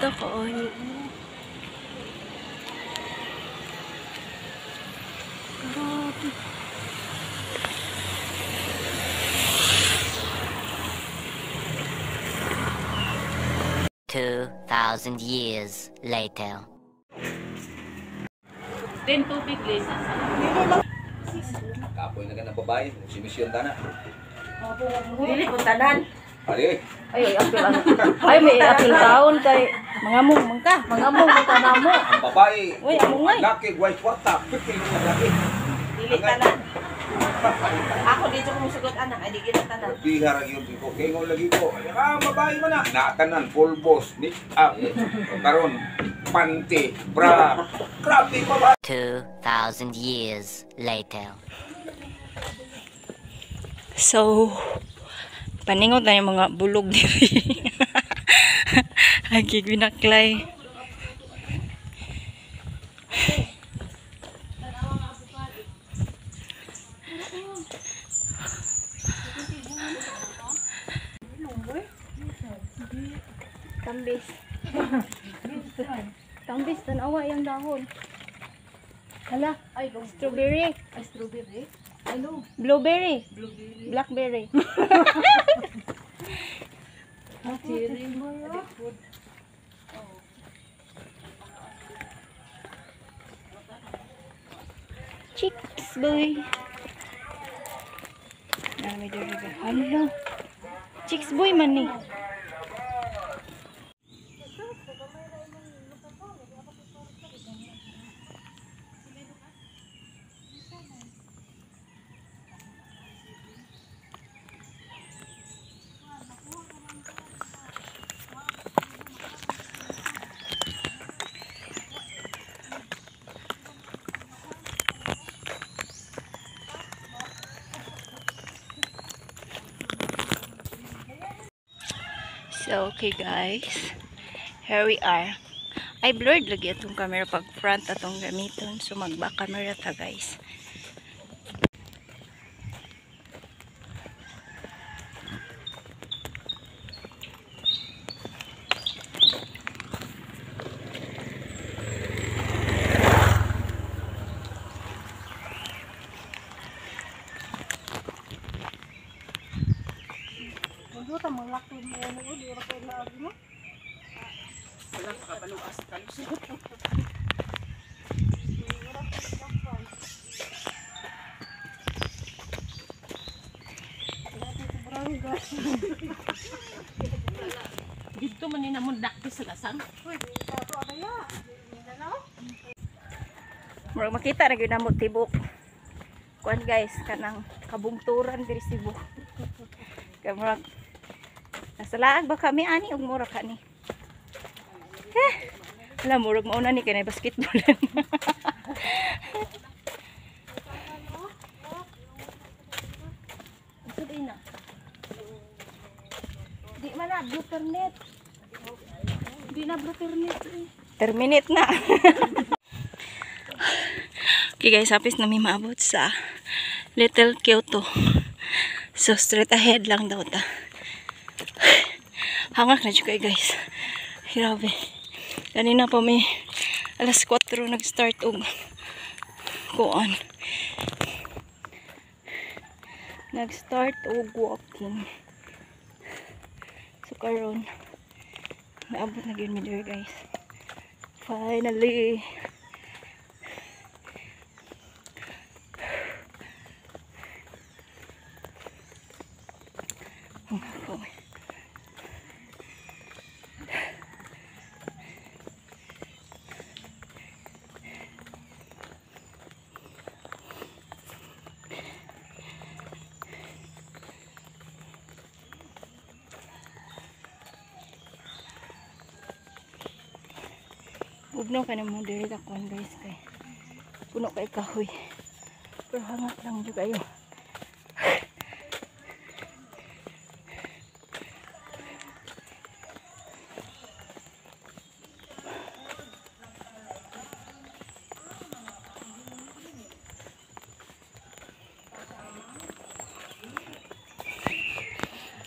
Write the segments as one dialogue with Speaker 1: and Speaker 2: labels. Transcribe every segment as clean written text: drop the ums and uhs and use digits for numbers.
Speaker 1: Ganda kaayo. Grabe.
Speaker 2: $2,000 years later.
Speaker 3: Then tubig less.
Speaker 4: Kapoy na ka ng babae, si Mission Tana.
Speaker 3: Dili ko tanan.
Speaker 4: Ali,
Speaker 3: Ay, apil ano. Ay, may apil taon kay mangamong man ka. Mangamong man ka namo.
Speaker 4: ang babae,
Speaker 3: Uy, amo ngay.
Speaker 4: laki, white water, 50 yung laki.
Speaker 3: Dili tanan. Ako dito ko musugot anak, ay di gina tanan.
Speaker 4: Bihar ang yun ko, kengo lagi ko. Babae mo na. Natanan, full boss, make up, karon, panty, bra. Grabe babae.
Speaker 2: 2,000 years later.
Speaker 1: So, paningot na yung mga bulog diri. Agi binaklay. Tambis. Tambis, tanawa yung dahon. Hala,
Speaker 3: Ay,
Speaker 1: strawberry.
Speaker 3: ay strawberry. Ay no,
Speaker 1: Blueberry.
Speaker 3: blueberry.
Speaker 1: Blackberry.
Speaker 3: Cherry.
Speaker 1: Chicks boy. Dami diri ba? Hello. Chicks boy man ni. So, okay guys. Here we are. Ay, blurred lagi itong camera pag front atong gamiton. So, mag-back camera ta guys.
Speaker 3: Dito man ni namon dakti sa lasang.
Speaker 1: Murag makita na gyud namo tibok. Kuan guys, kanang kabungturan diri Cebu. Kaya murag nasa laag ba kami ani ug murag kani. Wala murag mauna ni kanay basketballan.
Speaker 3: Sabi na.
Speaker 1: Di man na blue pernet.
Speaker 3: Di na broternet.
Speaker 1: Terminate na. Okay guys, hapis na may maabot sa Little Kyoto. So straight ahead lang daw ta. Hangak na dyan kayo guys. Grabe. Kanina pa may alas 4 nag-start og kuan. Nag-start og walking. So karon naabot na gyud mi there guys. Finally. Ubno ka na mo diri ka kon guys kay puno kay kahoy. Pero hangat lang jud kayo.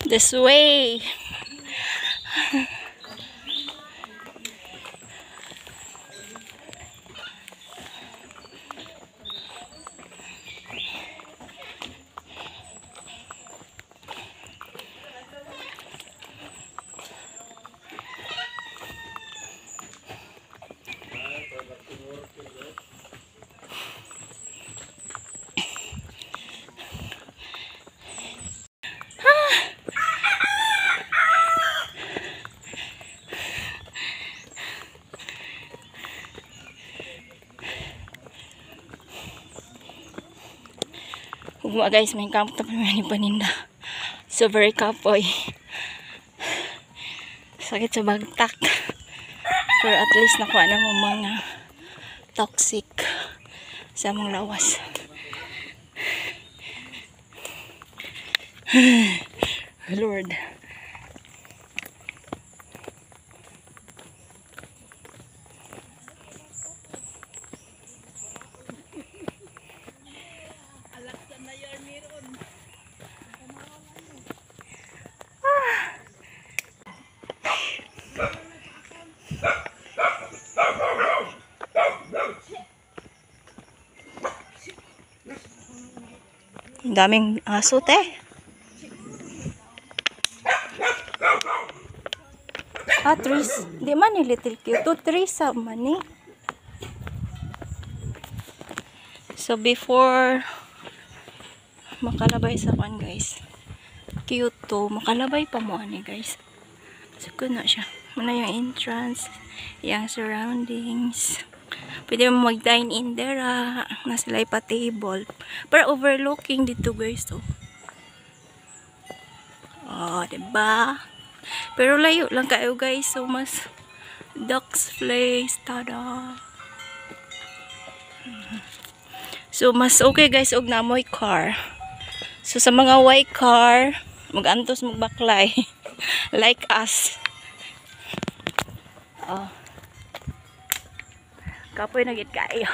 Speaker 1: This way. Gugma guys, may kamot na ni paninda. So very kapoy. Sakit sa bagtak. Pero at least nakuha na mo mga toxic sa mong lawas. Lord. Ang daming aso, te. Tris. Di man ni little cute. Tris man ni. So, before makalabay sa kan, guys. Cute to. Makalabay pa mo, ani, guys. So, na siya. Muna yung entrance. Yung surroundings. Pwede mo mag-dine in there, na sila pa table. Pero overlooking dito, guys, to. Oh, diba? Pero layo lang kayo, guys. So, mas Ducks Place. Tada! So, mas okay, guys, og namoy car. So, sa mga white car, mag-antos, magbaklay. Like us. Oh. Kapoy na gid kayo.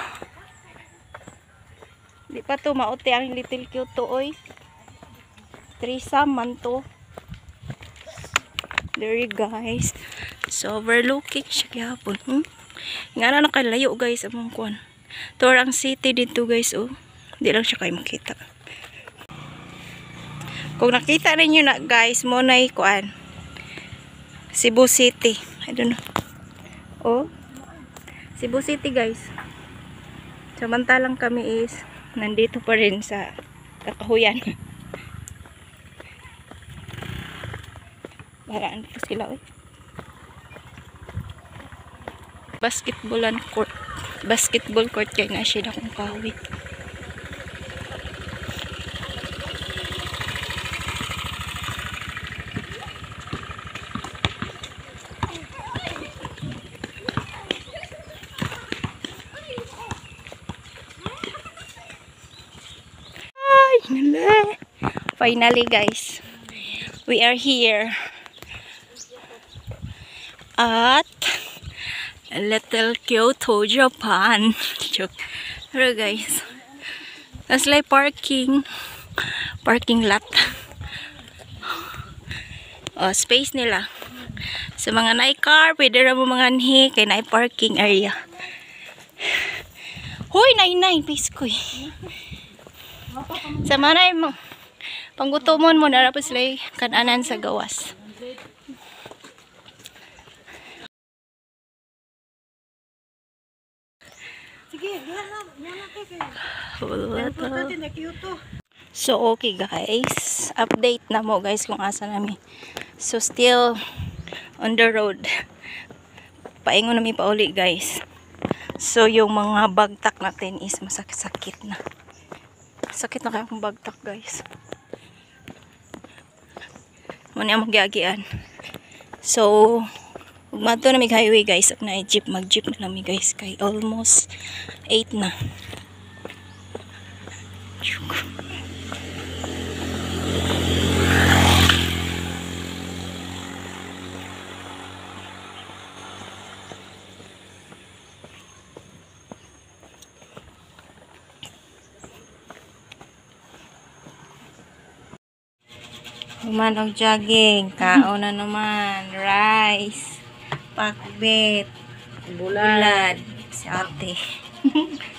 Speaker 1: Di pa to mauti ang little cute to, oy. Threesome man to. There you guys. So overlooking siya gyapon. Nga na nakalayo guys among kuan. Tour ang city dito guys, oh. Di lang siya kayo makita. Kung nakita ninyo na guys, mo na kuan. Cebu City. I don't know. Oh. Cebu City guys. Samantalang kami is nandito pa rin sa Kakahuyan. Baraan po sila, eh. Basketball court kaya nga siya akong kawi. Finally guys, we are here at Little Kyoto, Japan. Pero guys, that's like parking lot. Space nila sa mga naik-car, pwede na mo mga anhi kay naik-parking area. Hoy, nay piskoy. Sa manay mo panggutomon mo na rapos lay kananan sa gawas. So okay guys, update na mo guys kung asa namin. So still on the road. Paingon namin pa uli guys. So yung mga bagtak natin is masakit-sakit na. Sakit na kayong bagtak guys. Muna ang magyagian. So magmato na may highway guys. Na jeep, mag-jeep na lang guys. Kay almost 8 na. Human og jogging, kaon na naman, rice, pakbet, bulad, si ate.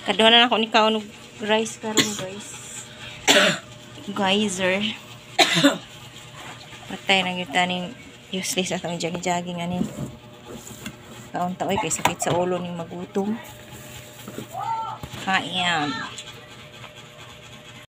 Speaker 1: Kaduha na ako ni kaon og rice karon guys. Geyser. Patay na gyud taning useless atong jogging anin. Kaon ta oy kay sakit sa ulo ning magutom. Kayan.